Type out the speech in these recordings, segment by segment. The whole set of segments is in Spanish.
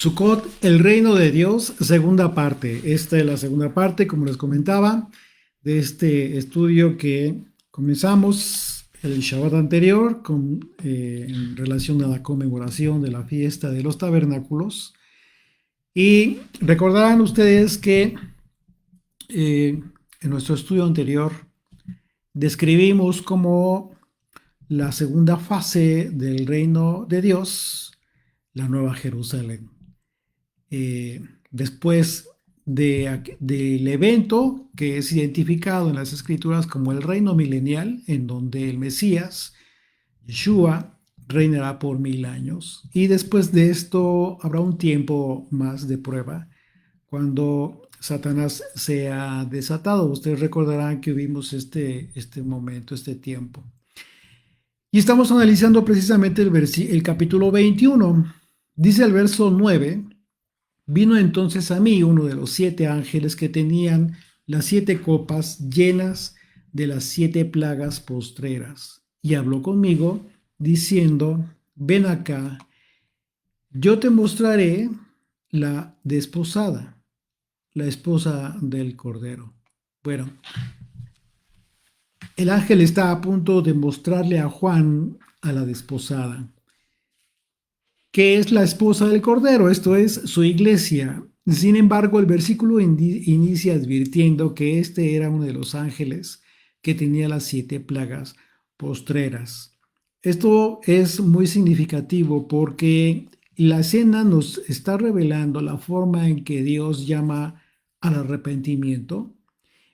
Sukkot, el reino de Dios, segunda parte. Esta es la segunda parte, como les comentaba, de este estudio que comenzamos el Shabbat anterior en relación a la conmemoración de la fiesta de los tabernáculos. Y recordarán ustedes que en nuestro estudio anterior describimos cómo la segunda fase del reino de Dios, la Nueva Jerusalén. Después del evento que es identificado en las escrituras como el reino milenial, en donde el Mesías, Yeshua, reinará por 1000 años. Y después de esto habrá un tiempo más de prueba, cuando Satanás sea desatado. Ustedes recordarán que vimos este momento, este tiempo. Y estamos analizando precisamente el capítulo 21. Dice el verso 9. Vino entonces a mí uno de los 7 ángeles que tenían las 7 copas llenas de las 7 plagas postreras, y habló conmigo diciendo: ven acá, yo te mostraré la desposada, la esposa del Cordero. Bueno, el ángel está a punto de mostrarle a Juan a la desposada, que es la esposa del Cordero, esto es su iglesia. Sin embargo, el versículo inicia advirtiendo que este era uno de los ángeles que tenía las 7 plagas postreras. Esto es muy significativo porque la escena nos está revelando la forma en que Dios llama al arrepentimiento,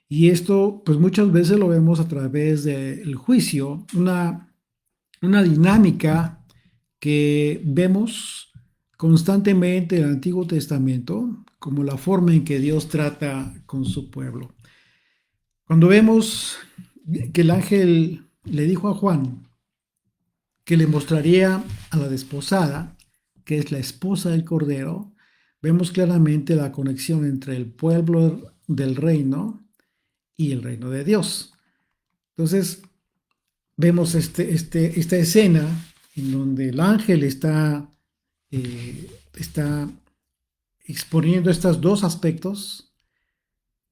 y esto pues muchas veces lo vemos a través del juicio, una dinámica que vemos constantemente en el Antiguo Testamento como la forma en que Dios trata con su pueblo. Cuando vemos que el ángel le dijo a Juan que le mostraría a la desposada, que es la esposa del Cordero, vemos claramente la conexión entre el pueblo del reino y el reino de Dios. Entonces, vemos esta escena en donde el ángel está exponiendo estos dos aspectos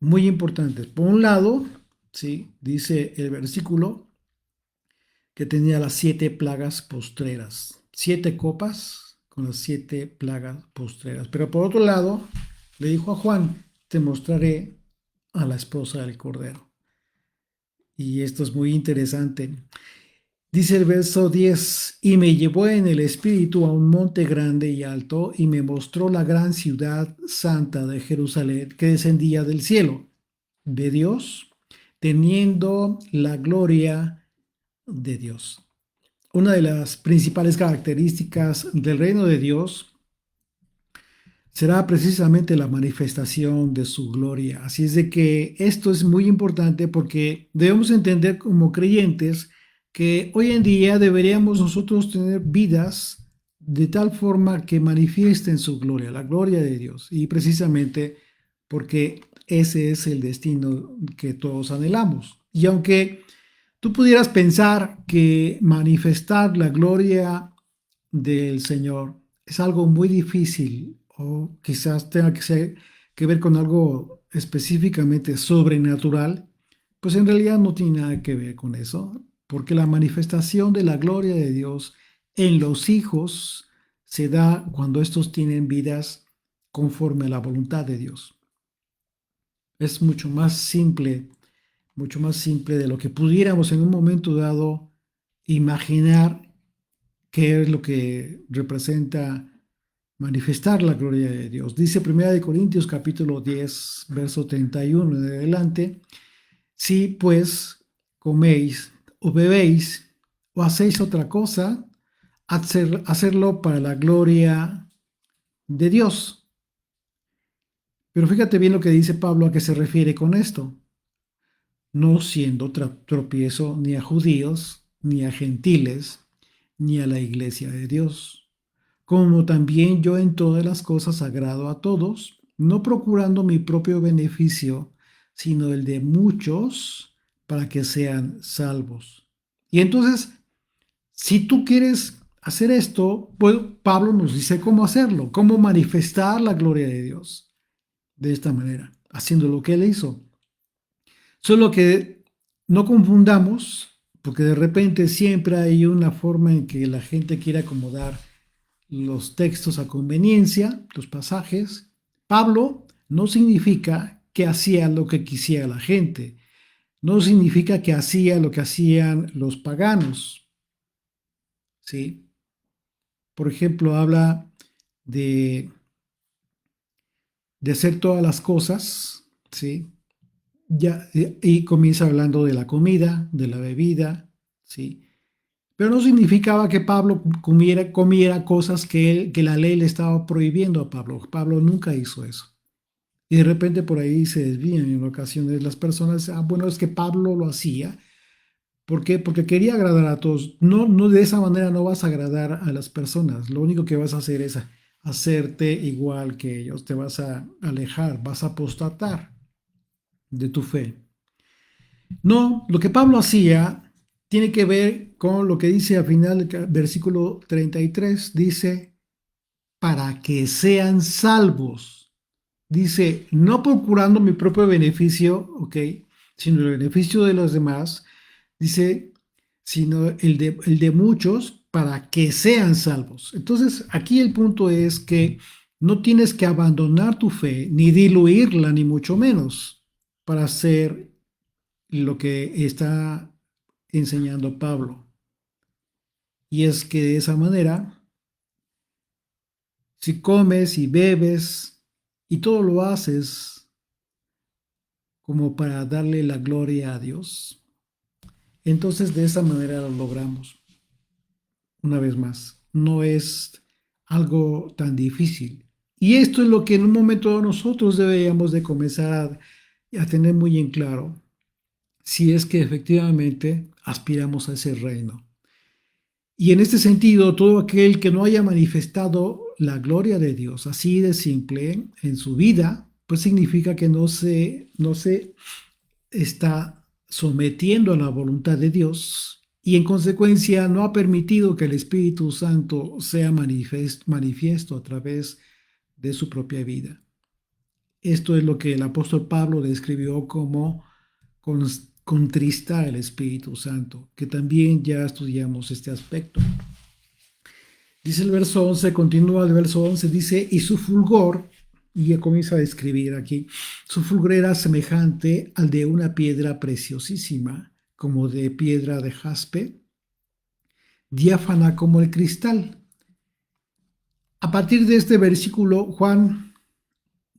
muy importantes. Por un lado, ¿sí?, dice el versículo que tenía las 7 plagas postreras, 7 copas con las 7 plagas postreras. Pero por otro lado, le dijo a Juan: te mostraré a la esposa del Cordero. Y esto es muy interesante. Dice el verso 10: y me llevó en el espíritu a un monte grande y alto, y me mostró la gran ciudad santa de Jerusalén, que descendía del cielo, de Dios, teniendo la gloria de Dios. Una de las principales características del reino de Dios será precisamente la manifestación de su gloria. Así es de que esto es muy importante, porque debemos entender como creyentes que hoy en día deberíamos nosotros tener vidas de tal forma que manifiesten su gloria, la gloria de Dios, y precisamente porque ese es el destino que todos anhelamos. Y aunque tú pudieras pensar que manifestar la gloria del Señor es algo muy difícil, o quizás tenga que ver con algo específicamente sobrenatural, pues en realidad no tiene nada que ver con eso, porque la manifestación de la gloria de Dios en los hijos se da cuando estos tienen vidas conforme a la voluntad de Dios. Es mucho más simple de lo que pudiéramos en un momento dado imaginar qué es lo que representa manifestar la gloria de Dios. Dice 1 Corintios capítulo 10, verso 31 en adelante: si pues coméis o bebéis o hacéis otra cosa, hacerlo para la gloria de Dios. Pero fíjate bien lo que dice Pablo, a qué se refiere con esto: no siendo tropiezo ni a judíos, ni a gentiles, ni a la iglesia de Dios, como también yo en todas las cosas agrado a todos, no procurando mi propio beneficio, sino el de muchos, para que sean salvos. Y entonces, si tú quieres hacer esto, pues Pablo nos dice cómo hacerlo, cómo manifestar la gloria de Dios de esta manera, haciendo lo que él hizo. Solo que no confundamos, porque de repente siempre hay una forma en que la gente quiere acomodar los textos a conveniencia, los pasajes. Pablo no significa que hacía lo que quisiera la gente, no significa que hacía lo que hacían los paganos, ¿sí? Por ejemplo, habla de, de hacer todas las cosas, ¿sí? Ya, y comienza hablando de la comida, de la bebida, ¿sí? Pero no significaba que Pablo comiera cosas que la ley le estaba prohibiendo a Pablo. Pablo nunca hizo eso. Y de repente por ahí se desvían en ocasiones las personas. Ah, bueno, es que Pablo lo hacía. ¿Por qué? Porque quería agradar a todos. No, no de esa manera no vas a agradar a las personas. Lo único que vas a hacer es hacerte igual que ellos. Te vas a alejar, vas a apostatar de tu fe. No, lo que Pablo hacía tiene que ver con lo que dice al final del versículo 33. Dice, para que sean salvos. Dice, no procurando mi propio beneficio, ¿ok? Sino el beneficio de los demás. Dice, sino el de muchos para que sean salvos. Entonces, aquí el punto es que no tienes que abandonar tu fe, ni diluirla, ni mucho menos, para hacer lo que está enseñando Pablo. Y es que de esa manera, si comes y bebes y todo lo haces como para darle la gloria a Dios, entonces de esa manera lo logramos. Una vez más, no es algo tan difícil. Y esto es lo que en un momento nosotros deberíamos de comenzar a tener muy en claro, si es que efectivamente aspiramos a ese reino. Y en este sentido, todo aquel que no haya manifestado la gloria de Dios, así de simple, en su vida, pues significa que no se está sometiendo a la voluntad de Dios y en consecuencia no ha permitido que el Espíritu Santo sea manifiesto a través de su propia vida. Esto es lo que el apóstol Pablo describió como contristar el Espíritu Santo, que también ya estudiamos este aspecto. Dice el verso 11, continúa el verso 11, dice, y su fulgor, y ya comienza a describir aquí, su fulgor era semejante al de una piedra preciosísima, como de piedra de jaspe, diáfana como el cristal. A partir de este versículo, Juan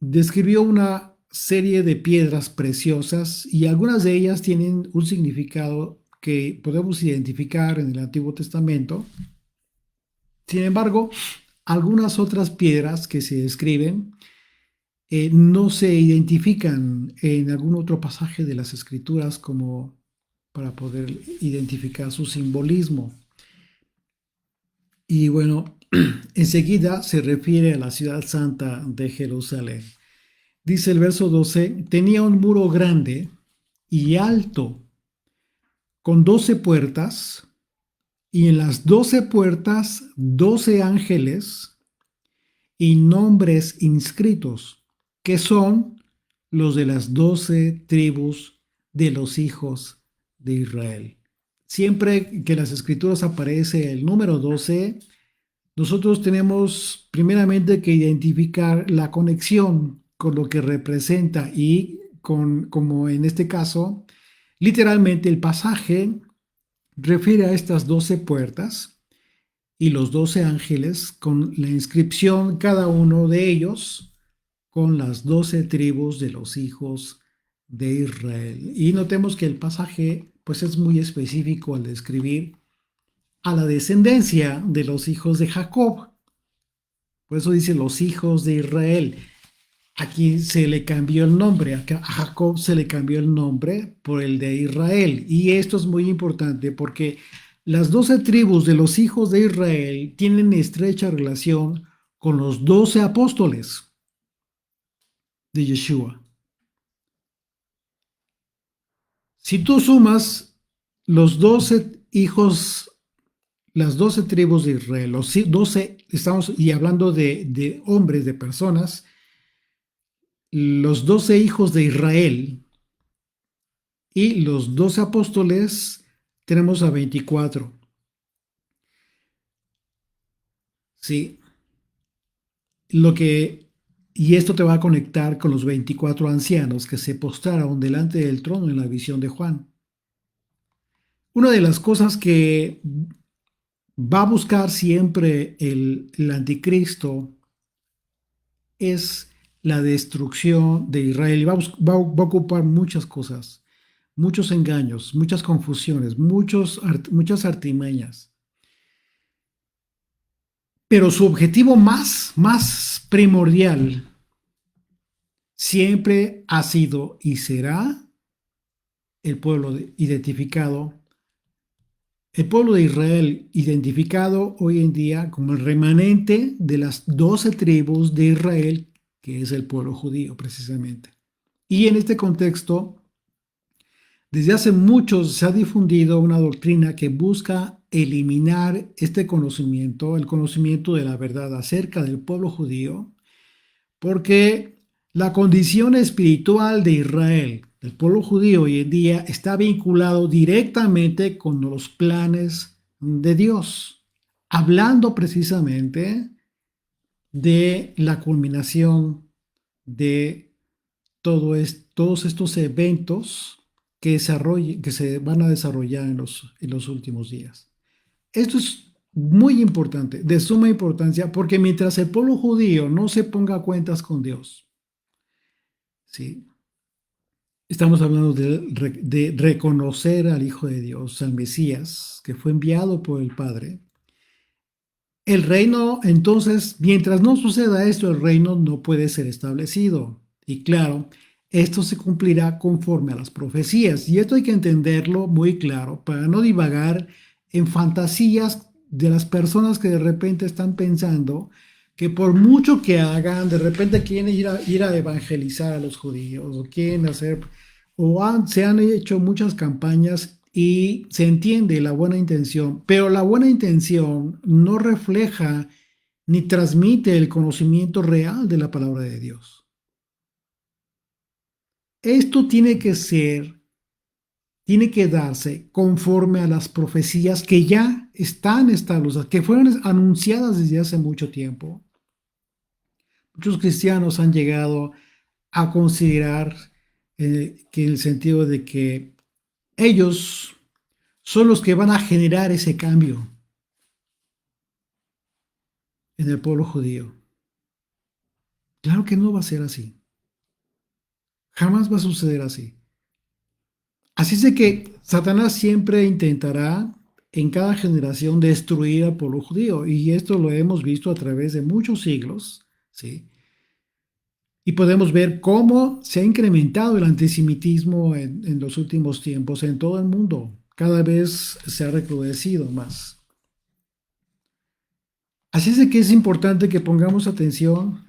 describió una serie de piedras preciosas y algunas de ellas tienen un significado que podemos identificar en el Antiguo Testamento. Sin embargo, algunas otras piedras que se describen no se identifican en algún otro pasaje de las Escrituras como para poder identificar su simbolismo. Y bueno, enseguida se refiere a la ciudad santa de Jerusalén. Dice el verso 12, tenía un muro grande y alto, con 12 puertas, y en las 12 puertas 12 ángeles y nombres inscritos, que son los de las 12 tribus de los hijos de Israel. Siempre que en las escrituras aparece el número 12, nosotros tenemos primeramente que identificar la conexión con lo que representa y como en este caso, literalmente el pasaje refiere a estas 12 puertas y los 12 ángeles con la inscripción, cada uno de ellos, con las 12 tribus de los hijos de Israel. Y notemos que el pasaje pues es muy específico al describir a la descendencia de los hijos de Jacob. Por eso dice los hijos de Israel. Aquí se le cambió el nombre, a Jacob se le cambió el nombre por el de Israel. Y esto es muy importante porque las 12 tribus de los hijos de Israel tienen estrecha relación con los 12 apóstoles de Yeshua. Si tú sumas los 12 hijos las 12 tribus de Israel, los 12, estamos y hablando de hombres, de personas, los 12 hijos de Israel y los 12 apóstoles, tenemos a 24. Sí, lo que, y esto te va a conectar con los 24 ancianos que se postraron delante del trono en la visión de Juan. Una de las cosas que va a buscar siempre el anticristo es la destrucción de Israel. Y va a ocupar muchas cosas, muchos engaños, muchas confusiones, muchas artimañas. Pero su objetivo más primordial siempre ha sido y será el pueblo identificado, el pueblo de Israel identificado hoy en día como el remanente de las 12 tribus de Israel, que es el pueblo judío precisamente. Y en este contexto, desde hace mucho se ha difundido una doctrina que busca eliminar este conocimiento, el conocimiento de la verdad acerca del pueblo judío, porque la condición espiritual de Israel, del pueblo judío hoy en día, está vinculado directamente con los planes de Dios, hablando precisamente de la culminación de todos estos eventos que se van a desarrollar en los últimos días. Esto es muy importante, de suma importancia, porque mientras el pueblo judío no se ponga a cuentas con Dios, ¿sí? Estamos hablando de reconocer al Hijo de Dios, al Mesías, que fue enviado por el Padre. El reino, entonces, mientras no suceda esto, el reino no puede ser establecido. Y claro, esto se cumplirá conforme a las profecías. Y esto hay que entenderlo muy claro para no divagar en fantasías de las personas que de repente están pensando que por mucho que hagan, de repente quieren ir a evangelizar a los judíos o quieren hacer, se han hecho muchas campañas y se entiende la buena intención, pero la buena intención no refleja ni transmite el conocimiento real de la palabra de Dios. Esto tiene que darse conforme a las profecías que ya están establecidas, que fueron anunciadas desde hace mucho tiempo. Muchos cristianos han llegado a considerar que en el sentido de que ellos son los que van a generar ese cambio en el pueblo judío. Claro que no va a ser así. Jamás va a suceder así. Así es de que Satanás siempre intentará en cada generación destruir al pueblo judío. Y esto lo hemos visto a través de muchos siglos, ¿sí? Y podemos ver cómo se ha incrementado el antisemitismo en los últimos tiempos en todo el mundo. Cada vez se ha recrudecido más. Así es de que es importante que pongamos atención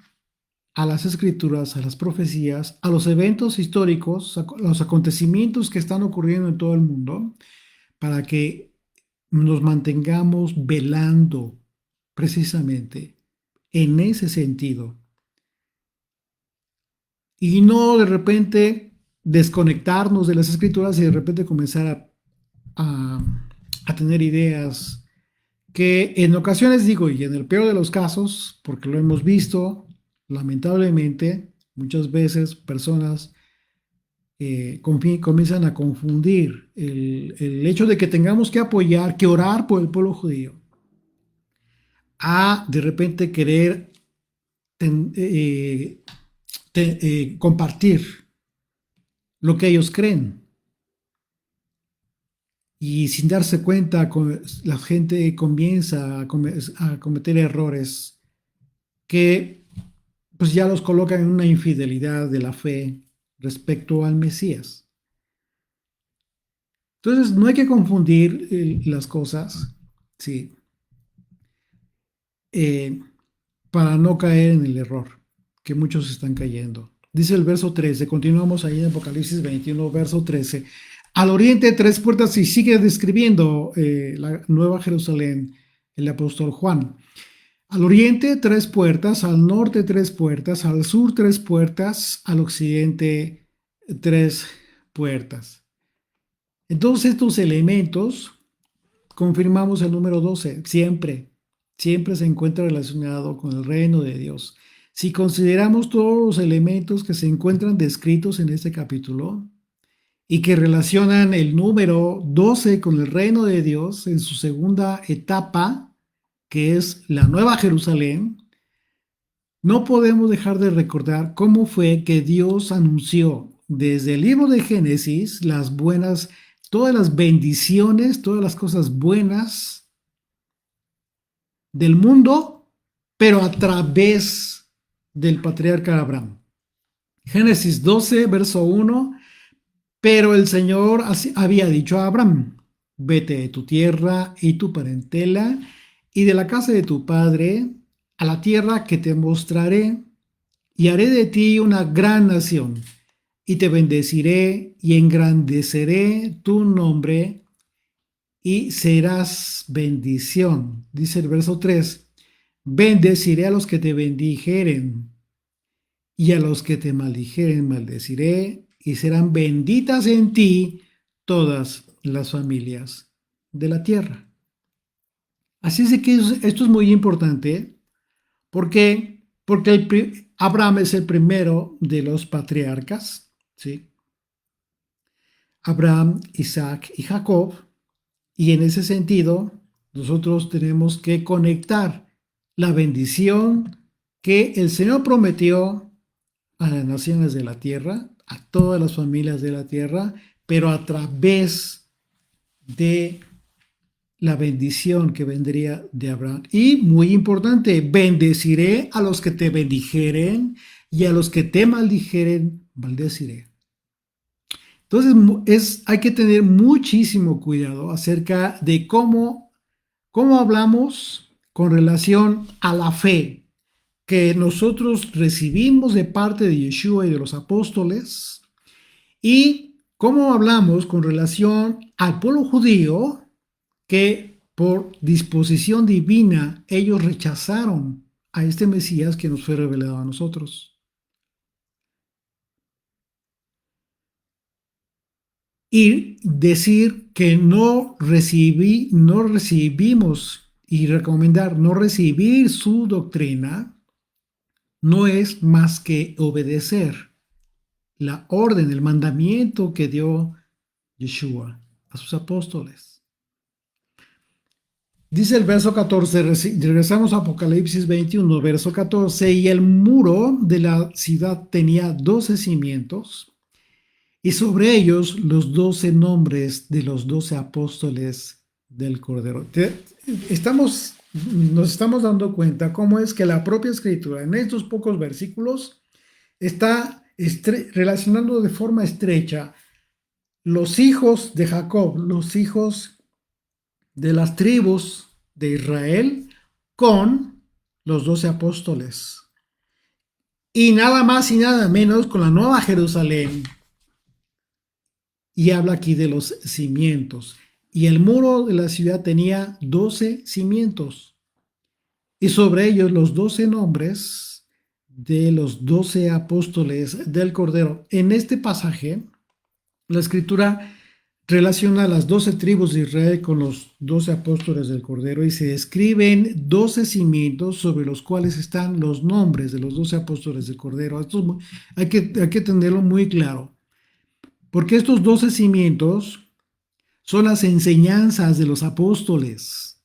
a las escrituras, a las profecías, a los eventos históricos, a los acontecimientos que están ocurriendo en todo el mundo, para que nos mantengamos velando precisamente en ese sentido y no de repente desconectarnos de las escrituras y de repente comenzar a, a tener ideas que en ocasiones digo, y en el peor de los casos, porque lo hemos visto, lamentablemente, muchas veces personas comienzan a confundir el hecho de que tengamos que apoyar, que orar por el pueblo judío, a de repente querer compartir lo que ellos creen. Y sin darse cuenta, la gente comienza a cometer errores que pues ya los colocan en una infidelidad de la fe respecto al Mesías. Entonces, no hay que confundir las cosas, sí, eh, para no caer en el error que muchos están cayendo. Dice el verso 13, continuamos ahí en Apocalipsis 21, verso 13. Al oriente, tres puertas, y sigue describiendo la Nueva Jerusalén, el apóstol Juan. Al oriente, tres puertas, al norte, tres puertas, al sur, tres puertas, al occidente, tres puertas. Entonces, estos elementos, confirmamos el número 12, siempre se encuentra relacionado con el reino de Dios. Si consideramos todos los elementos que se encuentran descritos en este capítulo y que relacionan el número 12 con el reino de Dios en su segunda etapa, que es la Nueva Jerusalén, no podemos dejar de recordar cómo fue que Dios anunció desde el libro de Génesis las buenas, todas las bendiciones, todas las cosas buenas del mundo, pero a través del patriarca Abraham. Génesis 12, verso 1, pero el Señor había dicho a Abraham, vete de tu tierra y tu parentela y de la casa de tu padre a la tierra que te mostraré, y haré de ti una gran nación, y te bendeciré y engrandeceré tu nombre y serás bendición. Dice el verso 3, bendeciré a los que te bendijeren y a los que te maldijeren maldeciré, y serán benditas en ti todas las familias de la tierra. Así es que esto es muy importante. ¿Por qué? Porque Abraham es el primero de los patriarcas, ¿sí? Abraham, Isaac y Jacob. Y en ese sentido, nosotros tenemos que conectar la bendición que el Señor prometió a las naciones de la tierra, a todas las familias de la tierra, pero a través de la bendición que vendría de Abraham. Y muy importante, bendeciré a los que te bendijeren y a los que te maldijeren, maldeciré. Entonces hay que tener muchísimo cuidado acerca de cómo hablamos con relación a la fe que nosotros recibimos de parte de Yeshua y de los apóstoles, y cómo hablamos con relación al pueblo judío que por disposición divina ellos rechazaron a este Mesías que nos fue revelado a nosotros. Y decir que no recibimos, y recomendar no recibir su doctrina, no es más que obedecer la orden, el mandamiento que dio Yeshua a sus apóstoles. Dice el verso 14, regresamos a Apocalipsis 21, verso 14, y el muro de la ciudad tenía 12 cimientos, y sobre ellos los 12 nombres de los 12 apóstoles del Cordero. Nos estamos dando cuenta cómo es que la propia Escritura en estos pocos versículos está relacionando de forma estrecha los hijos de Jacob, los hijos de las tribus de Israel, con los 12 apóstoles. Y nada más y nada menos con la Nueva Jerusalén. Y habla aquí de los cimientos. Y el muro de la ciudad tenía 12 cimientos. Y sobre ellos los 12 nombres de los 12 apóstoles del Cordero. En este pasaje, la Escritura relaciona las 12 tribus de Israel con los 12 apóstoles del Cordero, y se describen 12 cimientos sobre los cuales están los nombres de los 12 apóstoles del Cordero. Esto hay que tenerlo muy claro, porque estos 12 cimientos son las enseñanzas de los apóstoles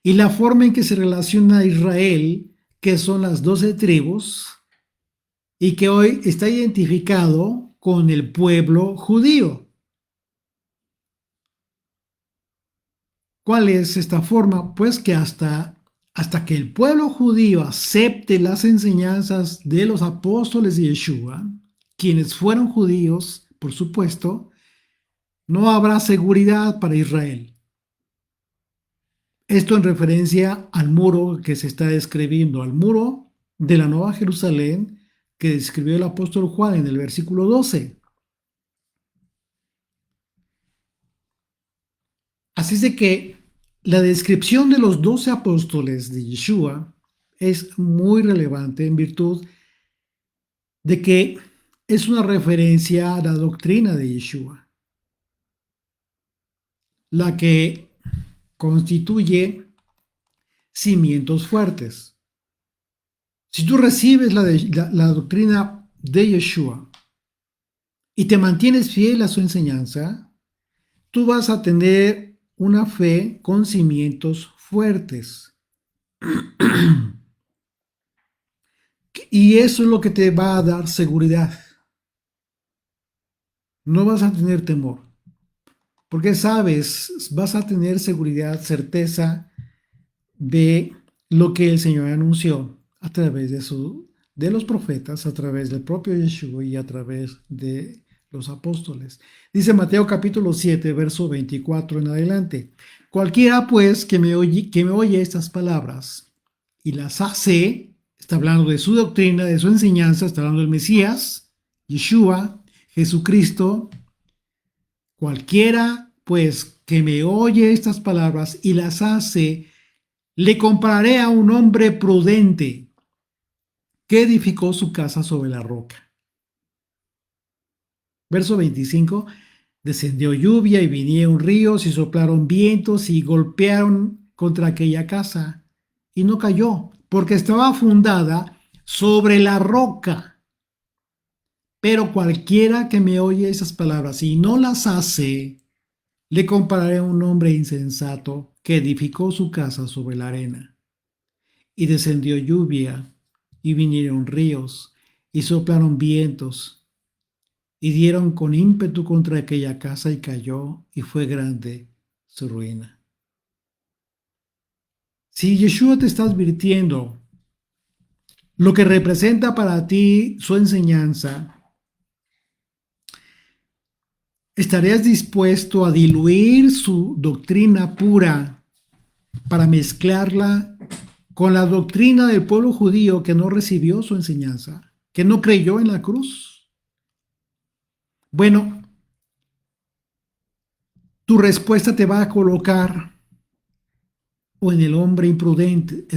y la forma en que se relaciona a Israel, que son las 12 tribus, y que hoy está identificado con el pueblo judío. ¿Cuál es esta forma? Pues que hasta que el pueblo judío acepte las enseñanzas de los apóstoles de Yeshua, quienes fueron judíos, por supuesto, no habrá seguridad para Israel. Esto en referencia al muro que se está describiendo, al muro de la Nueva Jerusalén que describió el apóstol Juan en el versículo 12. Así es de que la descripción de los 12 apóstoles de Yeshua es muy relevante en virtud de que es una referencia a la doctrina de Yeshua, la que constituye cimientos fuertes. Si tú recibes la doctrina de Yeshua y te mantienes fiel a su enseñanza, tú vas a tener una fe con cimientos fuertes. Y eso es lo que te va a dar seguridad. No vas a tener temor, porque sabes, vas a tener seguridad, certeza de lo que el Señor anunció a través de los profetas, a través del propio Yeshua y a través de los apóstoles. Dice Mateo capítulo 7, verso 24 en adelante. Cualquiera pues que me oye estas palabras y las hace, está hablando de su doctrina, de su enseñanza, está hablando del Mesías, Yeshua, Jesucristo. Cualquiera pues que me oye estas palabras y las hace, le compararé a un hombre prudente que edificó su casa sobre la roca. Verso 25. Descendió lluvia y vinieron ríos y soplaron vientos y golpearon contra aquella casa y no cayó, porque estaba fundada sobre la roca. Pero cualquiera que me oye esas palabras y no las hace, le compararé a un hombre insensato que edificó su casa sobre la arena. Y descendió lluvia, y vinieron ríos, y soplaron vientos, y dieron con ímpetu contra aquella casa, y cayó, y fue grande su ruina. Si Yeshua te está advirtiendo lo que representa para ti su enseñanza, ¿estarías dispuesto a diluir su doctrina pura para mezclarla con la doctrina del pueblo judío que no recibió su enseñanza, que no creyó en la cruz? Bueno, tu respuesta te va a colocar o en el hombre imprudente,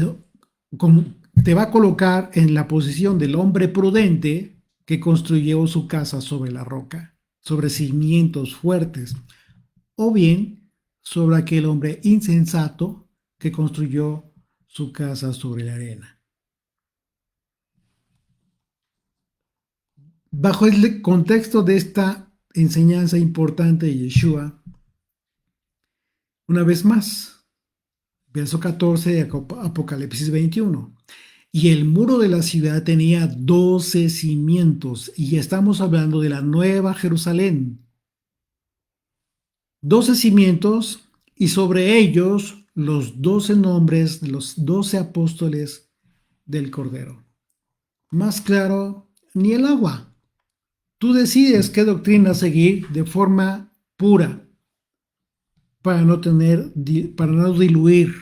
como te va a colocar en la posición del hombre prudente que construyó su casa sobre la roca, sobre cimientos fuertes, o bien sobre aquel hombre insensato que construyó su casa sobre la arena. Bajo el contexto de esta enseñanza importante de Yeshua, una vez más, verso 14 de Apocalipsis 21. Y el muro de la ciudad tenía 12 cimientos, y estamos hablando de la Nueva Jerusalén. 12 cimientos, y sobre ellos los 12 nombres de los 12 apóstoles del Cordero. Más claro, ni el agua. Tú decides qué doctrina seguir de forma pura para no diluir.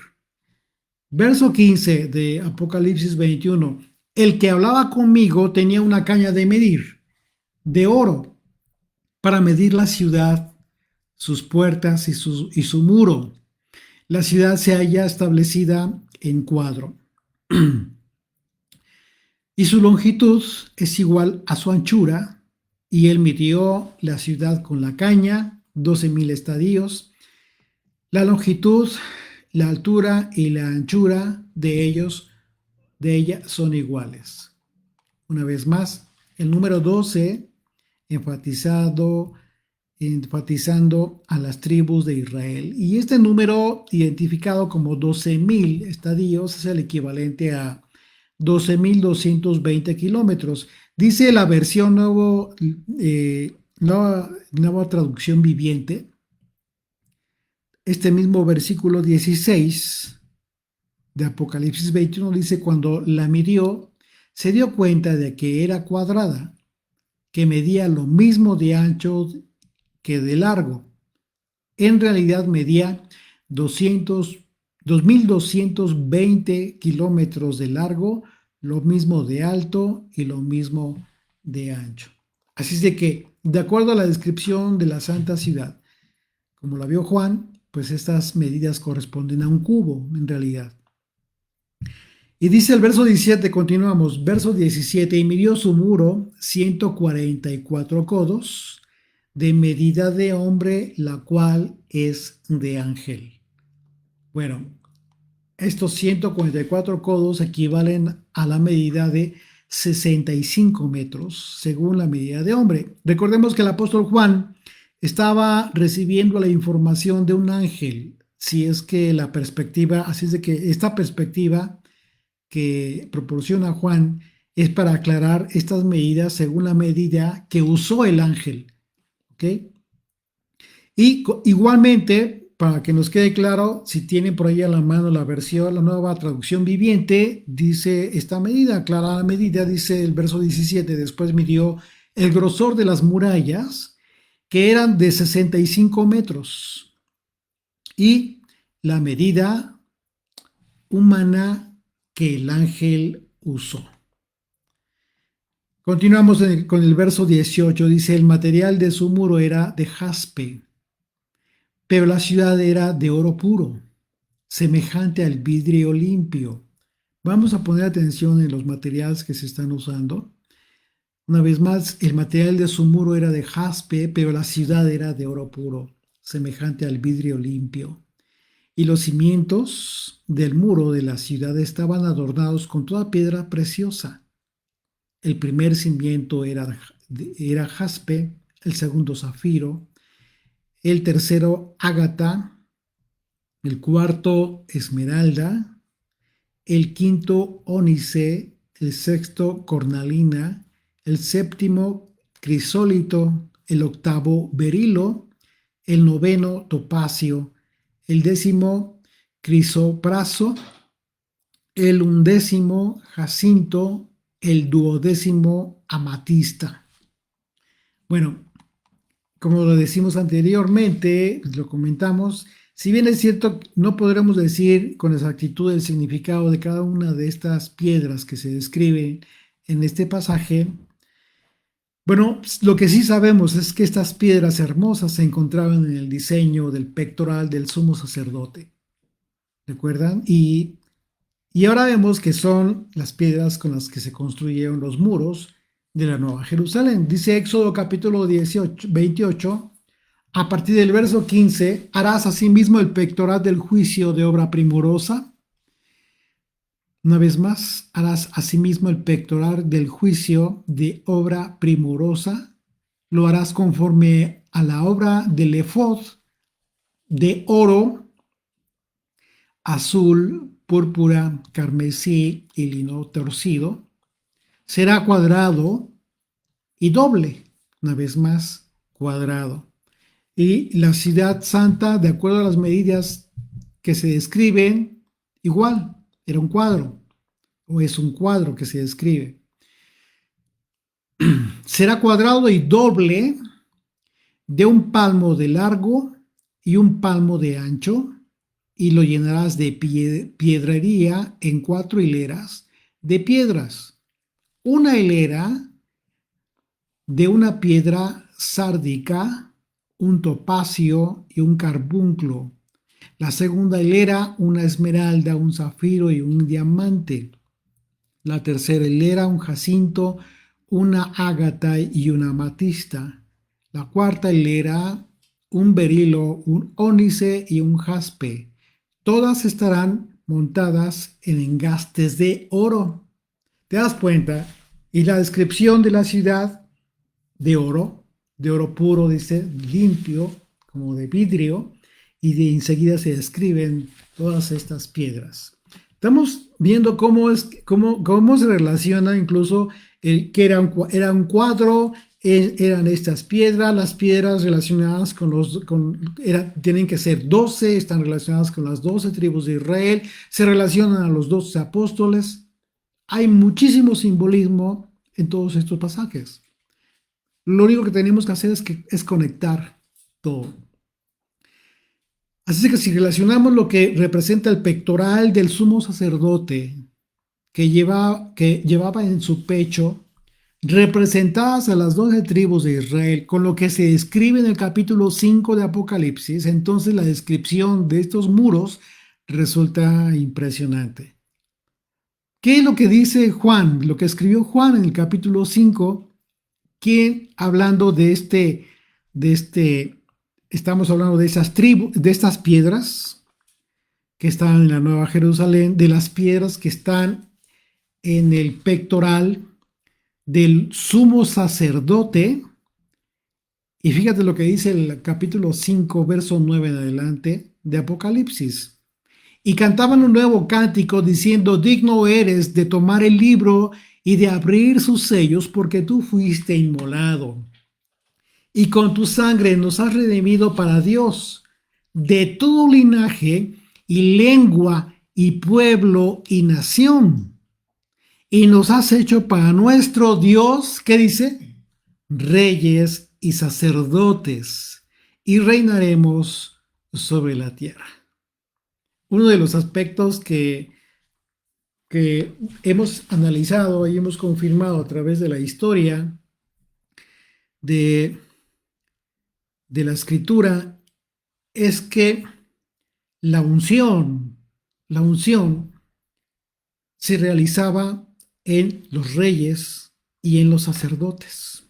Verso 15 de Apocalipsis 21. El que hablaba conmigo tenía una caña de medir, de oro, para medir la ciudad, sus puertas y su muro. La ciudad se halla establecida en cuadro. Y su longitud es igual a su anchura, y él midió la ciudad con la caña, 12,000 estadios. La longitud, la altura y la anchura de ella son iguales. Una vez más, el número 12 enfatizando a las tribus de Israel. Y este número, identificado como 12,000 estadios, es el equivalente a 12,220 kilómetros. Dice la versión nueva traducción viviente, este mismo versículo 16 de Apocalipsis 21 dice: cuando la midió, se dio cuenta de que era cuadrada, que medía lo mismo de ancho que de largo. En realidad medía 2,220 kilómetros de largo, lo mismo de alto y lo mismo de ancho. Así es de que, de acuerdo a la descripción de la santa ciudad, como la vio Juan, pues estas medidas corresponden a un cubo en realidad. Y dice el verso 17, continuamos, verso 17, y midió su muro 144 codos de medida de hombre, la cual es de ángel. Bueno, estos 144 codos equivalen a la medida de 65 metros, según la medida de hombre. Recordemos que el apóstol Juan estaba recibiendo la información de un ángel, si es que la perspectiva, así es de que esta perspectiva que proporciona Juan es para aclarar estas medidas según la medida que usó el ángel. ¿Ok? Y igualmente, para que nos quede claro, si tienen por ahí a la mano la versión, la nueva traducción viviente, dice esta medida, aclara la medida, dice el verso 17, después midió el grosor de las murallas, que eran de 65 metros, y la medida humana que el ángel usó. Continuamos con el verso 18, dice, el material de su muro era de jaspe, pero la ciudad era de oro puro, semejante al vidrio limpio. Vamos a poner atención en los materiales que se están usando. Una vez más, el material de su muro era de jaspe, pero la ciudad era de oro puro, semejante al vidrio limpio. Y los cimientos del muro de la ciudad estaban adornados con toda piedra preciosa. El primer cimiento era jaspe, el segundo zafiro, el tercero ágata, el cuarto esmeralda, el quinto ónice, el sexto cornalina, el séptimo crisólito, el octavo berilo, el noveno topacio, el décimo crisopraso, el undécimo jacinto, el duodécimo amatista. Bueno, como lo decimos anteriormente, lo comentamos, si bien es cierto, no podremos decir con exactitud el significado de cada una de estas piedras que se describen en este pasaje. Bueno, lo que sí sabemos es que estas piedras hermosas se encontraban en el diseño del pectoral del sumo sacerdote. ¿Recuerdan? Y ahora vemos que son las piedras con las que se construyeron los muros de la Nueva Jerusalén. Dice Éxodo capítulo 28, a partir del verso 15, harás asimismo el pectoral del juicio de obra primorosa. Una vez más, harás asimismo el pectoral del juicio de obra primorosa. Lo harás conforme a la obra del efod de oro, azul, púrpura, carmesí y lino torcido. Será cuadrado y doble, una vez más, cuadrado. Y la ciudad santa, de acuerdo a las medidas que se describen, igual, era un cuadro, o es un cuadro que se describe. Será cuadrado y doble, de un palmo de largo y un palmo de ancho, y lo llenarás de piedrería en 4 hileras de piedras. Una hilera de una piedra sárdica, un topacio y un carbunclo. La segunda hilera, una esmeralda, un zafiro y un diamante. La tercera hilera, un jacinto, una ágata y una amatista. La cuarta hilera, un berilo, un ónice y un jaspe. Todas estarán montadas en engastes de oro. ¿Te das cuenta? Y la descripción de la ciudad de oro puro, dice, limpio, como de vidrio, y de enseguida se describen todas estas piedras. Estamos viendo cómo se relaciona incluso que era un cuadro, eran estas piedras, las piedras relacionadas tienen que ser 12, están relacionadas con las 12 tribus de Israel, se relacionan a los 12 apóstoles. Hay muchísimo simbolismo en todos estos pasajes. Lo único que tenemos que hacer es conectar todo. Así que si relacionamos lo que representa el pectoral del sumo sacerdote que llevaba en su pecho representadas a las 12 tribus de Israel, con lo que se describe en el capítulo 5 de Apocalipsis, entonces la descripción de estos muros resulta impresionante. ¿Qué es lo que dice Juan? Lo que escribió Juan en el capítulo 5, quien hablando estamos hablando de esas tribus, de estas piedras que están en la Nueva Jerusalén, de las piedras que están en el pectoral del sumo sacerdote. Y fíjate lo que dice el capítulo 5, verso 9 en adelante de Apocalipsis. Y cantaban un nuevo cántico diciendo: digno eres de tomar el libro y de abrir sus sellos, porque tú fuiste inmolado. Y con tu sangre nos has redimido para Dios de todo linaje y lengua y pueblo y nación. Y nos has hecho para nuestro Dios, ¿qué dice? Reyes y sacerdotes, y reinaremos sobre la tierra. Uno de los aspectos que hemos analizado y hemos confirmado a través de la historia de, de la escritura es que la unción, la unción se realizaba en los reyes y en los sacerdotes.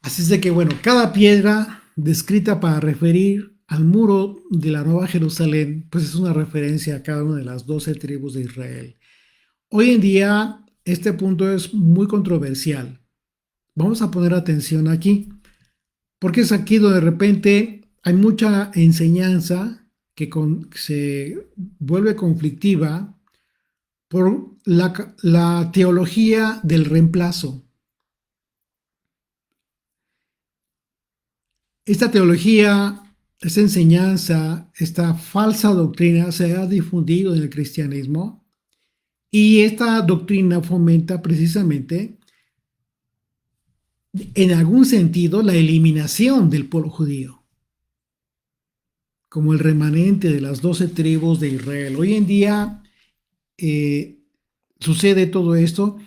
Así es de que, bueno, cada piedra descrita para referir al muro de la Nueva Jerusalén, pues es una referencia a cada una de las 12 tribus de Israel. Hoy en día, este punto es muy controversial. Vamos a poner atención aquí, porque es aquí donde de repente hay mucha enseñanza que se vuelve conflictiva por la teología del reemplazo. Esta teología, esta enseñanza, esta falsa doctrina se ha difundido en el cristianismo, y esta doctrina fomenta precisamente, en algún sentido, la eliminación del pueblo judío, como el remanente de las 12 tribus de Israel. Hoy en día sucede todo esto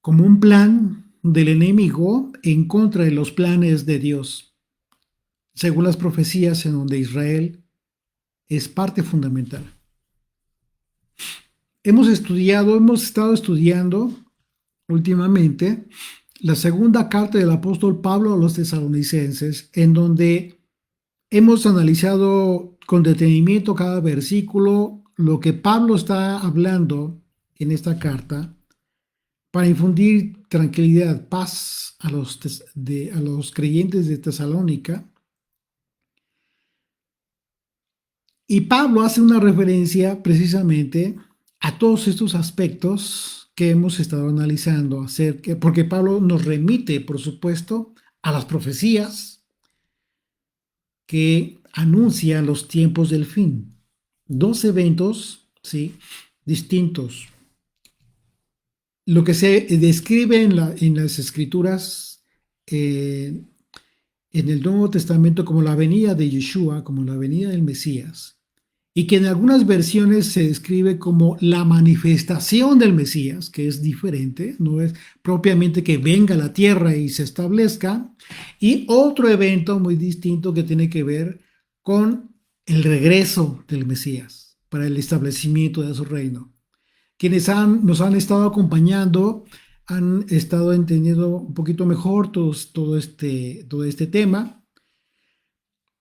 como un plan del enemigo en contra de los planes de Dios, según las profecías en donde Israel es parte fundamental. Hemos estado estudiando últimamente la segunda carta del apóstol Pablo a los tesalonicenses, en donde hemos analizado con detenimiento cada versículo, lo que Pablo está hablando en esta carta, para infundir tranquilidad, paz a los creyentes de Tesalónica. Y Pablo hace una referencia precisamente a todos estos aspectos que hemos estado analizando, porque Pablo nos remite, por supuesto, a las profecías que anuncian los tiempos del fin. Dos eventos, ¿sí?, distintos. Lo que se describe en las escrituras, en el Nuevo Testamento, como la venida de Yeshua, como la venida del Mesías, y que en algunas versiones se describe como la manifestación del Mesías, que es diferente, no es propiamente que venga a la tierra y se establezca, y otro evento muy distinto que tiene que ver con el regreso del Mesías para el establecimiento de su reino. Quienes nos han estado acompañando han estado entendiendo un poquito mejor todo este tema,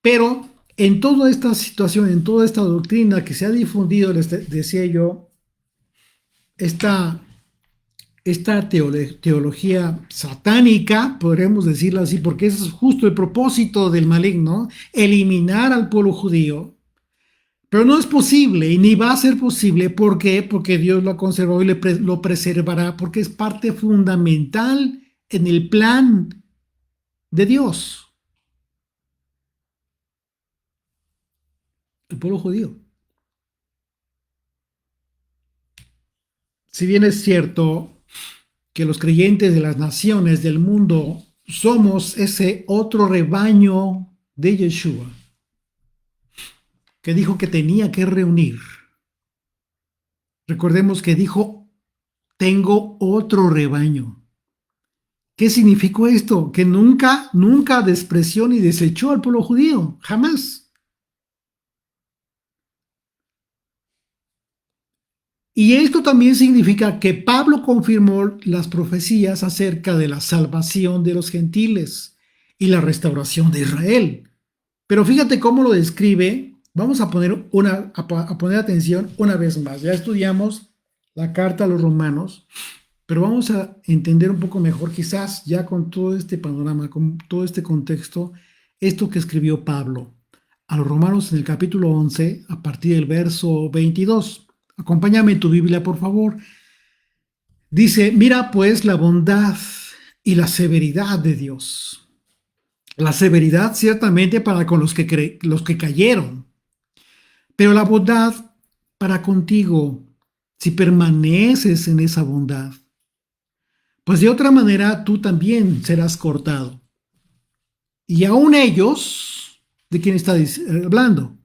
pero en toda esta situación, en toda esta doctrina que se ha difundido, les decía yo, esta teología satánica, podríamos decirlo así, porque ese es justo el propósito del maligno, eliminar al pueblo judío. Pero no es posible y ni va a ser posible. ¿Por qué? Porque Dios lo ha conservado y lo preservará, porque es parte fundamental en el plan de Dios, el pueblo judío. Si bien es cierto que los creyentes de las naciones del mundo somos ese otro rebaño de Yeshua, que dijo que tenía que reunir. Recordemos que dijo tengo otro rebaño. ¿Qué significó esto? Que nunca despreció ni desechó al pueblo judío, jamás. Y esto también significa que Pablo confirmó las profecías acerca de la salvación de los gentiles y la restauración de Israel. Pero fíjate cómo lo describe. Vamos a poner atención una vez más. Ya estudiamos la carta a los romanos, pero vamos a entender un poco mejor, quizás ya con todo este panorama, con todo este contexto, esto que escribió Pablo a los romanos en el capítulo 11, a partir del verso 22. Acompáñame en tu Biblia, por favor. Dice, mira pues la bondad y la severidad de Dios. La severidad ciertamente para con los que cayeron, pero la bondad para contigo, si permaneces en esa bondad. Pues de otra manera tú también serás cortado. Y aún ellos, ¿de quién está hablando?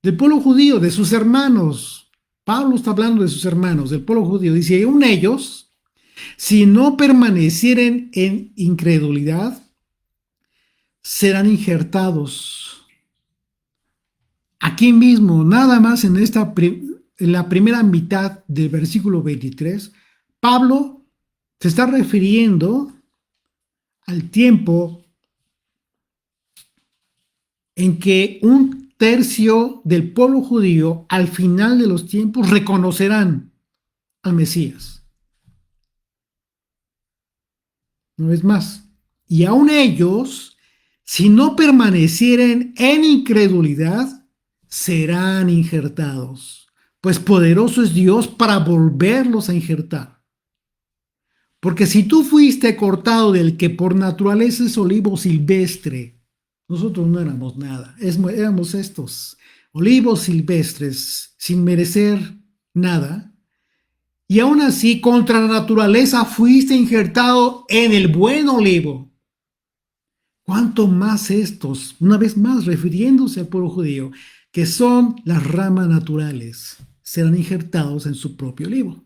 Del pueblo judío, de sus hermanos. Pablo está hablando de sus hermanos, del pueblo judío. Dice, y aún ellos, si no permanecieren en incredulidad, serán injertados. Aquí mismo, nada más en la primera mitad del versículo 23, Pablo se está refiriendo al tiempo en que un tercio del pueblo judío al final de los tiempos reconocerán al Mesías. Una vez más, y aún ellos, si no permanecieren en incredulidad, serán injertados, pues poderoso es Dios para volverlos a injertar. Porque si tú fuiste cortado del que por naturaleza es olivo silvestre, nosotros no éramos nada, éramos estos olivos silvestres sin merecer nada, y aún así contra la naturaleza fuiste injertado en el buen olivo. ¿Cuánto más estos, una vez más refiriéndose al pueblo judío, que son las ramas naturales, serán injertados en su propio olivo?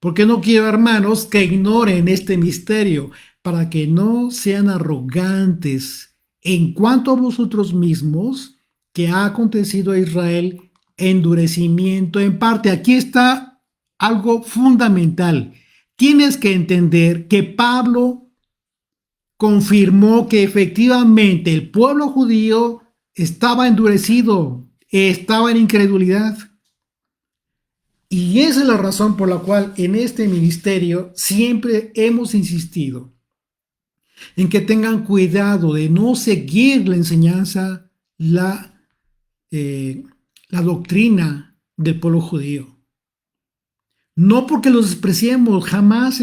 Porque no quiero, hermanos, que ignoren este misterio, para que no sean arrogantes en cuanto a vosotros mismos, que ha acontecido a Israel endurecimiento en parte. Aquí está algo fundamental. Tienes que entender que Pablo confirmó que efectivamente el pueblo judío estaba endurecido, estaba en incredulidad. Y esa es la razón por la cual en este ministerio siempre hemos insistido en que tengan cuidado de no seguir la enseñanza, eh, la doctrina del pueblo judío. No porque los despreciemos, jamás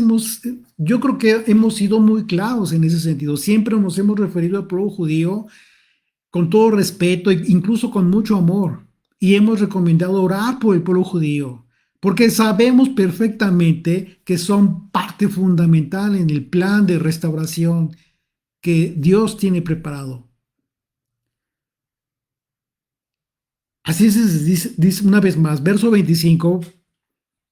yo creo que hemos sido muy claros en ese sentido. Siempre nos hemos referido al pueblo judío con todo respeto e incluso con mucho amor. Y hemos recomendado orar por el pueblo judío, porque sabemos perfectamente que son parte fundamental en el plan de restauración que Dios tiene preparado. Así se dice una vez más, verso 25,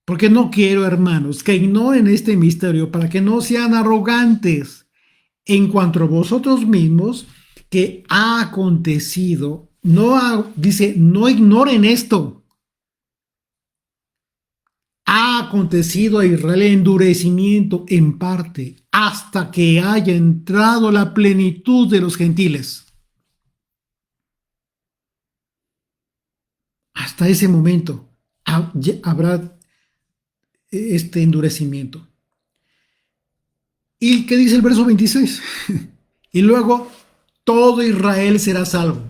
porque no quiero, hermanos, que ignoren este misterio para que no sean arrogantes en cuanto a vosotros mismos, que ha acontecido. Dice, no ignoren esto. Ha acontecido a Israel endurecimiento en parte hasta que haya entrado la plenitud de los gentiles. Hasta ese momento habrá este endurecimiento. ¿Y qué dice el verso 26? Y luego todo Israel será salvo.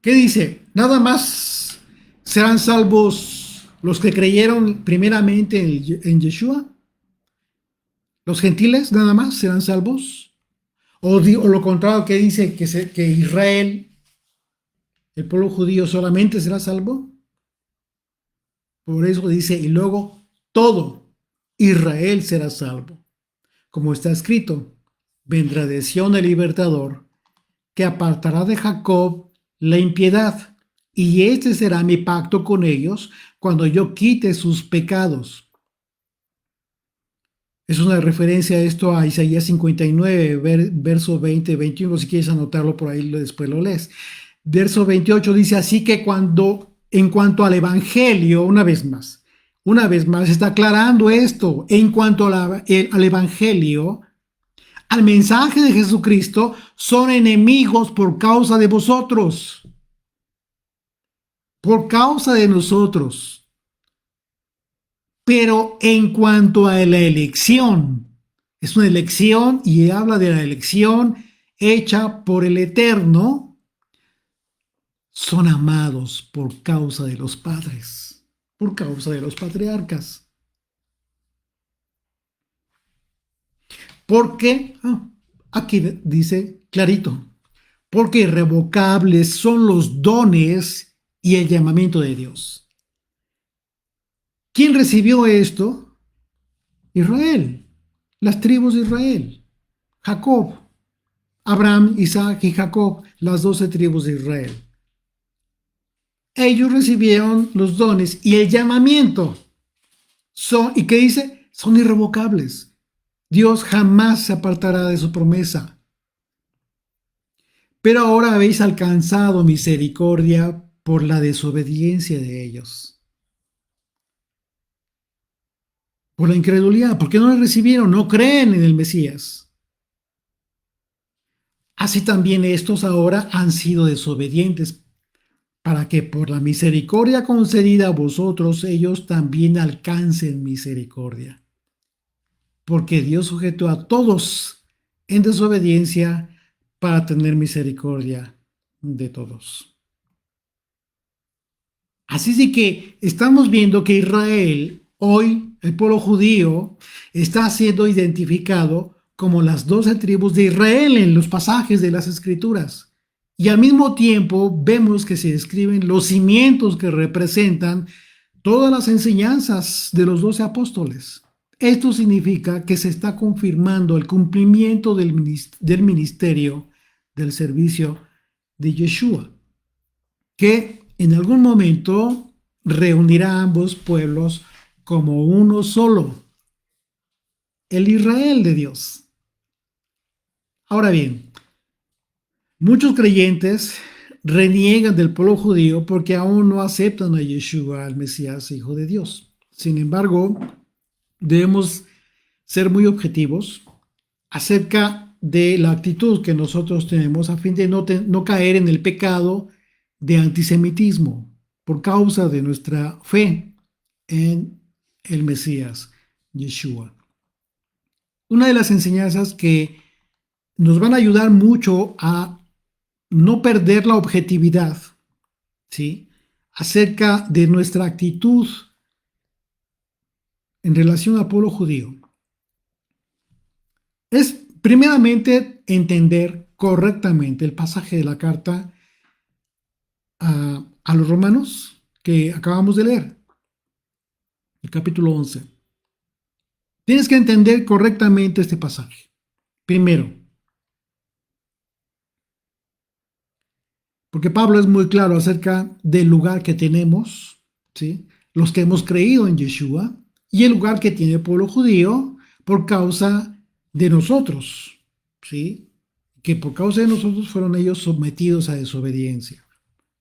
¿Qué dice? Nada más serán salvos los que creyeron primeramente en Yeshua. Los gentiles nada más serán salvos. O lo contrario, que dice que Israel, el pueblo judío, solamente será salvo. Por eso dice, y luego todo Israel será salvo. Como está escrito, vendrá de Sión el libertador, que apartará de Jacob la impiedad. y este será mi pacto con ellos cuando yo quite sus pecados. Es una referencia a esto a Isaías 59, verso 20, 21. Si quieres anotarlo por ahí, después lo lees. Verso 28 dice, así que en cuanto al evangelio, una vez más está aclarando esto, en cuanto al evangelio, al mensaje de Jesucristo, son enemigos por causa de vosotros, por causa de nosotros. Pero en cuanto a la elección, es una elección y habla de la elección hecha por el Eterno, son amados por causa de los padres, por causa de los patriarcas. Porque, aquí dice clarito, porque irrevocables son los dones y el llamamiento de Dios. ¿Quién recibió esto? Israel, las tribus de Israel, Jacob, Abraham, Isaac y Jacob, las 12 tribus de Israel. Ellos recibieron los dones y el llamamiento. ¿Y qué dice? Son irrevocables. Dios jamás se apartará de su promesa. Pero ahora habéis alcanzado misericordia por la desobediencia de ellos. Por la incredulidad. ¿Por qué no le recibieron? No creen en el Mesías. Así también estos ahora han sido desobedientes, para que por la misericordia concedida a vosotros ellos también alcancen misericordia. Porque Dios sujetó a todos en desobediencia para tener misericordia de todos. Así sí que estamos viendo que Israel, hoy el pueblo judío, está siendo identificado como las 12 tribus de Israel en los pasajes de las Escrituras. Y al mismo tiempo vemos que se describen los cimientos que representan todas las enseñanzas de los 12 apóstoles. Esto significa que se está confirmando el cumplimiento del ministerio, del servicio de Yeshua, que en algún momento reunirá a ambos pueblos como uno solo, el Israel de Dios. Ahora bien, muchos creyentes reniegan del pueblo judío porque aún no aceptan a Yeshua, al Mesías, Hijo de Dios. Sin embargo, debemos ser muy objetivos acerca de la actitud que nosotros tenemos a fin de no caer en el pecado de antisemitismo por causa de nuestra fe en el Mesías, Yeshua. Una de las enseñanzas que nos van a ayudar mucho a no perder la objetividad, ¿sí?, acerca de nuestra actitud en relación al pueblo judío, es primeramente entender correctamente el pasaje de la carta a los romanos que acabamos de leer, el capítulo 11. Tienes que entender correctamente este pasaje. Primero, porque Pablo es muy claro acerca del lugar que tenemos, ¿sí?, los que hemos creído en Yeshua, y el lugar que tiene el pueblo judío por causa de nosotros, ¿sí?, que por causa de nosotros fueron ellos sometidos a desobediencia.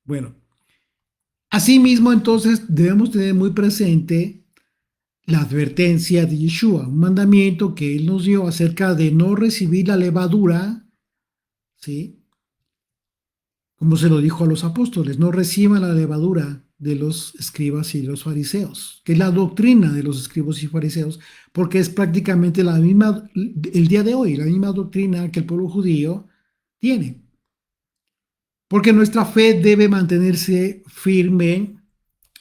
Bueno, asimismo entonces debemos tener muy presente la advertencia de Yeshua, un mandamiento que él nos dio acerca de no recibir la levadura, ¿sí?, como se lo dijo a los apóstoles, no reciban la levadura de los escribas y los fariseos, que es la doctrina de los escribas y fariseos, porque es prácticamente la misma, el día de hoy, la misma doctrina que el pueblo judío tiene. Porque nuestra fe debe mantenerse firme,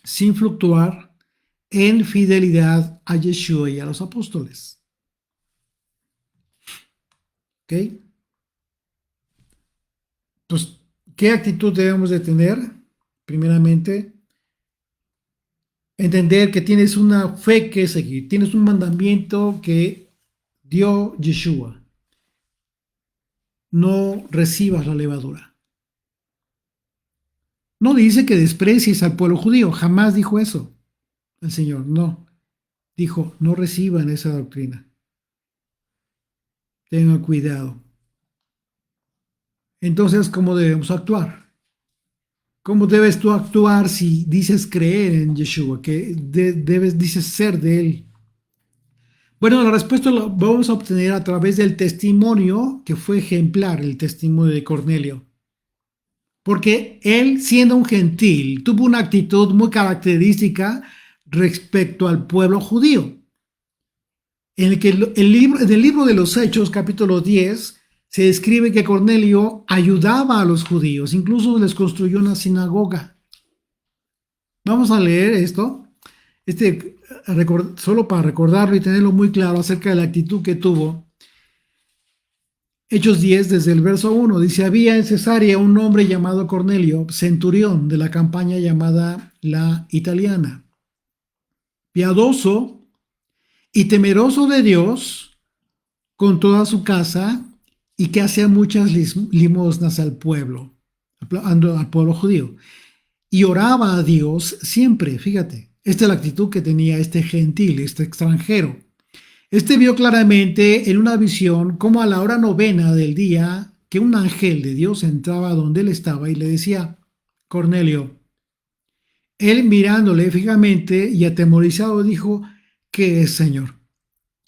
sin fluctuar, en fidelidad a Yeshua y a los apóstoles. ¿Ok? Entonces, ¿qué actitud debemos de tener? Primeramente, entender que tienes una fe que seguir, tienes un mandamiento que dio Yeshua. No recibas la levadura. No dice que desprecies al pueblo judío, jamás dijo eso el Señor, no. Dijo, no reciban esa doctrina, tengan cuidado. Entonces, ¿cómo debemos actuar? ¿Cómo debes tú actuar si dices creer en Yeshua, que dices ser de él? Bueno, la respuesta la vamos a obtener a través del testimonio que fue ejemplar, el testimonio de Cornelio. Porque él, siendo un gentil, tuvo una actitud muy característica respecto al pueblo judío. En el libro de los Hechos, capítulo 10, se describe que Cornelio ayudaba a los judíos, incluso les construyó una sinagoga. Vamos a leer esto, solo para recordarlo y tenerlo muy claro acerca de la actitud que tuvo. Hechos 10, desde el verso 1, dice, había en Cesarea un hombre llamado Cornelio, centurión de la campaña llamada la Italiana, piadoso y temeroso de Dios con toda su casa y que hacía muchas limosnas al pueblo, al pueblo judío. Y oraba a Dios siempre, fíjate, esta es la actitud que tenía este gentil, este extranjero. Este vio claramente en una visión como a la hora novena del día que un ángel de Dios entraba donde él estaba y le decía, Cornelio. Él mirándole fijamente y atemorizado dijo, ¿qué es, Señor?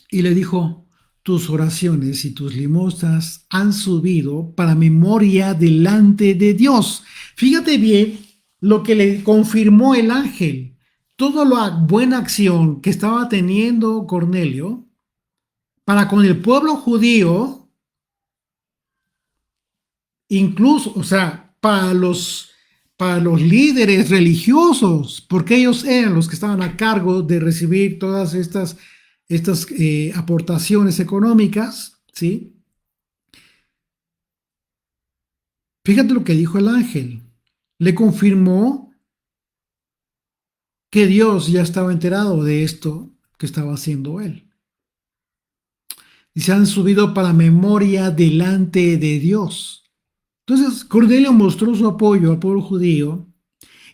Y le dijo, tus oraciones y tus limosnas han subido para memoria delante de Dios. Fíjate bien lo que le confirmó el ángel. Toda la buena acción que estaba teniendo Cornelio para con el pueblo judío, incluso, o sea, para los líderes religiosos, porque ellos eran los que estaban a cargo de recibir todas estas aportaciones económicas, ¿sí? Fíjate lo que dijo el ángel. Le confirmó que Dios ya estaba enterado de esto que estaba haciendo él. Y se han subido para memoria delante de Dios. Entonces, Cornelio mostró su apoyo al pueblo judío.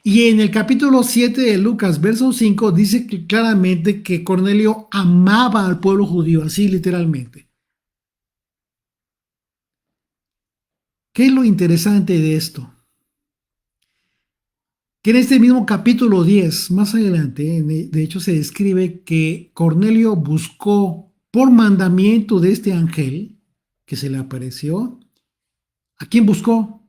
Y en el capítulo 7 de Lucas, verso 5, dice que claramente que Cornelio amaba al pueblo judío, así literalmente. ¿Qué es lo interesante de esto? Que en este mismo capítulo 10, más adelante, de hecho se describe que Cornelio buscó por mandamiento de este ángel que se le apareció. ¿A quién buscó?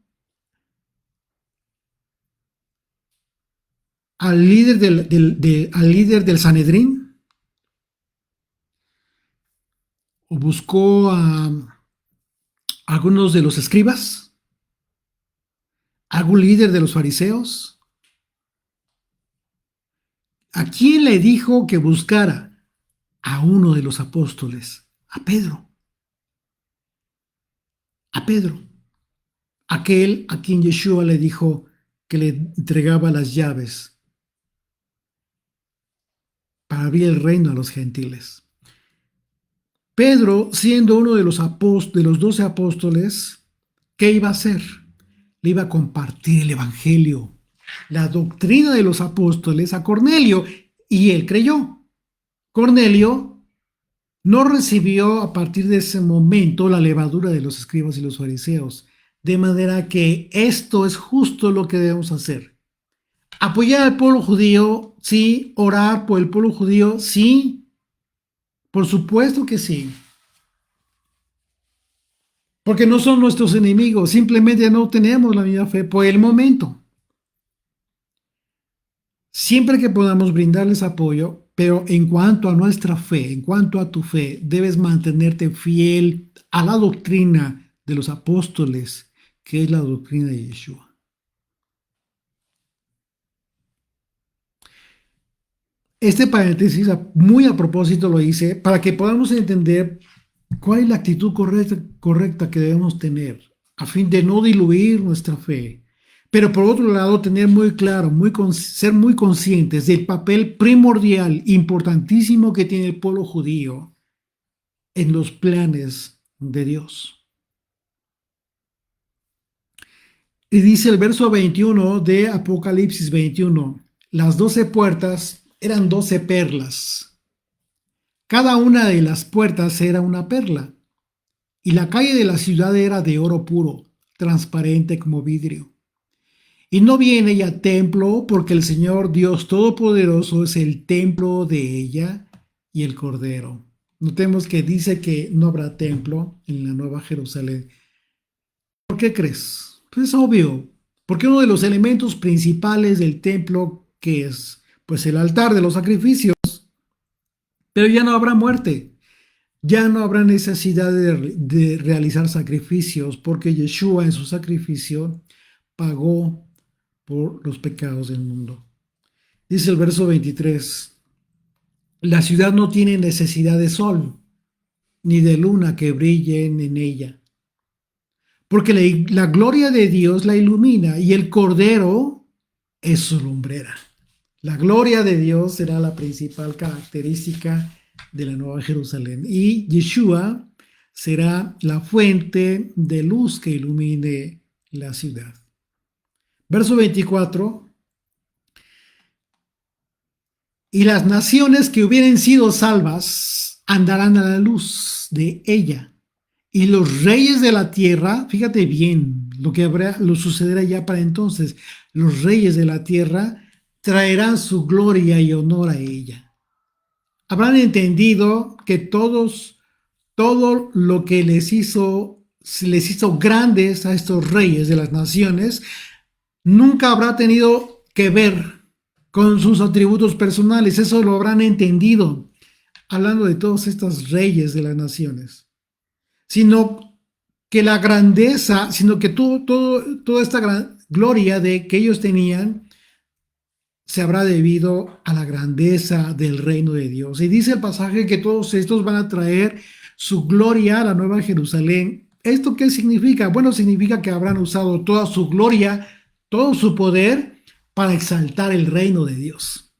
Al líder al líder del Sanedrín. ¿O buscó a algunos de los escribas? ¿Algún líder de los fariseos? ¿A quién le dijo que buscara? A uno de los apóstoles, a Pedro. A Pedro. Aquel a quien Yeshua le dijo que le entregaba las llaves para abrir el reino a los gentiles. Pedro, siendo uno de de los 12 apóstoles, ¿qué iba a hacer? Le iba a compartir el evangelio, la doctrina de los apóstoles a Cornelio, y él creyó. Cornelio no recibió a partir de ese momento la levadura de los escribas y los fariseos, de manera que esto es justo lo que debemos hacer. Apoyar al pueblo judío, sí. Orar por el pueblo judío, sí. Por supuesto que sí. Porque no son nuestros enemigos, simplemente no tenemos la misma fe por el momento. Siempre que podamos brindarles apoyo, pero en cuanto a nuestra fe, en cuanto a tu fe, debes mantenerte fiel a la doctrina de los apóstoles, que es la doctrina de Yeshua. Este paréntesis, muy a propósito, lo hice para que podamos entender cuál es la actitud correcta que debemos tener a fin de no diluir nuestra fe. Pero por otro lado, tener muy claro, ser muy conscientes del papel primordial, importantísimo que tiene el pueblo judío en los planes de Dios. Y dice el verso 21 de Apocalipsis 21, las 12 puertas eran 12 perlas. Cada una de las puertas era una perla, y la calle de la ciudad era de oro puro, transparente como vidrio. Y no vi en ella templo, porque el Señor Dios Todopoderoso es el templo de ella y el Cordero. Notemos que dice que no habrá templo en la Nueva Jerusalén. ¿Por qué crees? Pues es obvio, porque uno de los elementos principales del templo, que es pues el altar de los sacrificios, pero ya no habrá muerte, ya no habrá necesidad de realizar sacrificios, porque Yeshua en su sacrificio pagó por los pecados del mundo. Dice el verso 23, la ciudad no tiene necesidad de sol, ni de luna que brillen en ella, porque la gloria de Dios la ilumina y el Cordero es su lumbrera. La gloria de Dios será la principal característica de la Nueva Jerusalén y Yeshua será la fuente de luz que ilumine la ciudad. Verso 24. Y las naciones que hubieren sido salvas andarán a la luz de ella. Y los reyes de la tierra, fíjate bien lo sucederá ya para entonces, los reyes de la tierra traerán su gloria y honor a ella. Habrán entendido que todo lo que les hizo grandes a estos reyes de las naciones, nunca habrá tenido que ver con sus atributos personales. Eso lo habrán entendido, hablando de todos estos reyes de las naciones. Sino que la grandeza, sino que toda esta gran gloria que ellos tenían se habrá debido a la grandeza del reino de Dios. Y dice el pasaje que todos estos van a traer su gloria a la Nueva Jerusalén. ¿Esto qué significa? Bueno, significa que habrán usado toda su gloria, todo su poder para exaltar el reino de Dios.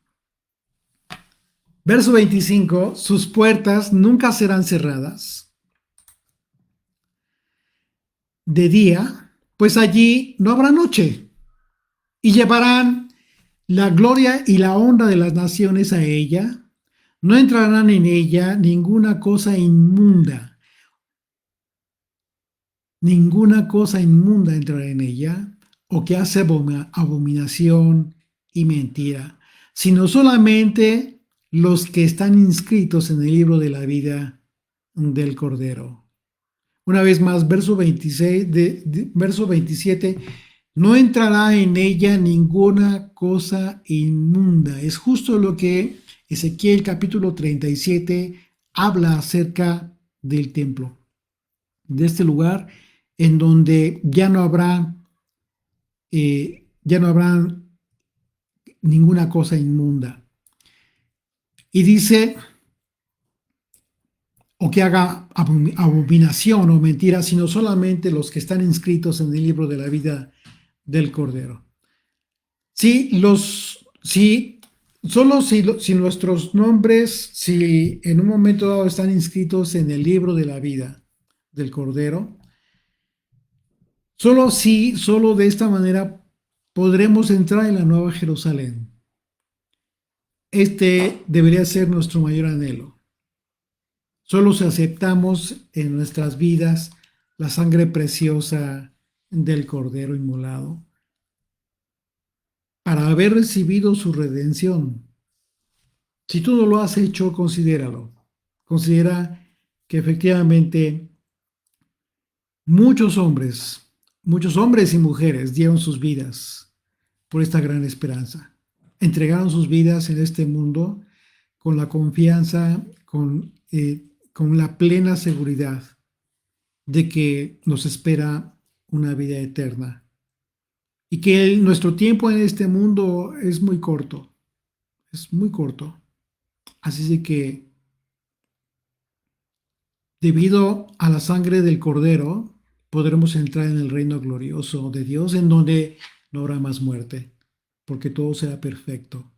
Verso 25, sus puertas nunca serán cerradas de día, pues allí no habrá noche, y llevarán la gloria y la honra de las naciones a ella. No entrarán en ella ninguna cosa inmunda entrará en ella, o que hace abominación y mentira, sino solamente los que están inscritos en el libro de la vida del Cordero. Una vez más, verso 26, verso 27, no entrará en ella ninguna cosa inmunda. Es justo lo que Ezequiel capítulo 37 habla acerca del templo, de este lugar en donde ya no habrá ninguna cosa inmunda. Y dice, o que haga abominación o mentira, sino solamente los que están inscritos en el libro de la vida del Cordero. Si nuestros nombres, si en un momento dado están inscritos en el libro de la vida del Cordero, solo de esta manera podremos entrar en la Nueva Jerusalén. Este debería ser nuestro mayor anhelo. Solo si aceptamos en nuestras vidas la sangre preciosa del Cordero inmolado, para haber recibido su redención. Si tú no lo has hecho, considéralo. Considera que efectivamente muchos hombres y mujeres dieron sus vidas por esta gran esperanza. Entregaron sus vidas en este mundo con la confianza, con la plena seguridad de que nos espera una vida eterna y que nuestro tiempo en este mundo es muy corto, es muy corto. Así de que, debido a la sangre del Cordero, podremos entrar en el reino glorioso de Dios, en donde no habrá más muerte, porque todo será perfecto.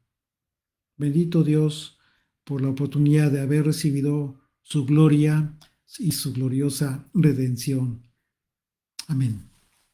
Bendito Dios por la oportunidad de haber recibido su gloria y su gloriosa redención. Amén.